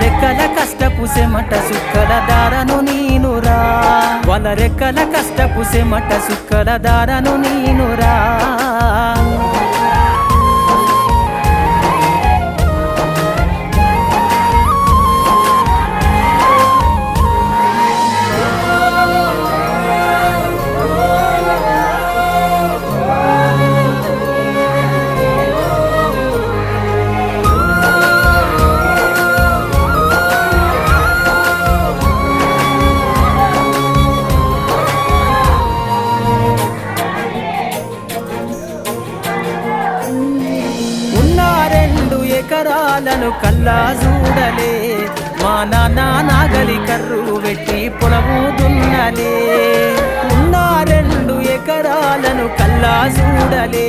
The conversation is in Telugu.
రెక్కల కష్టపు సెమట సుక్కల దారను నీనురా వాళ్ళ రెక్కల కష్టపు సెమట సుక్కల దారను నీనురా ఎకరాలను కల్లా చూడలే మా నాన్న నాగలి కర్రు పెట్టి పొలము దున్నలే ఉన్న 2 ఎకరాలను కల్లా చూడలే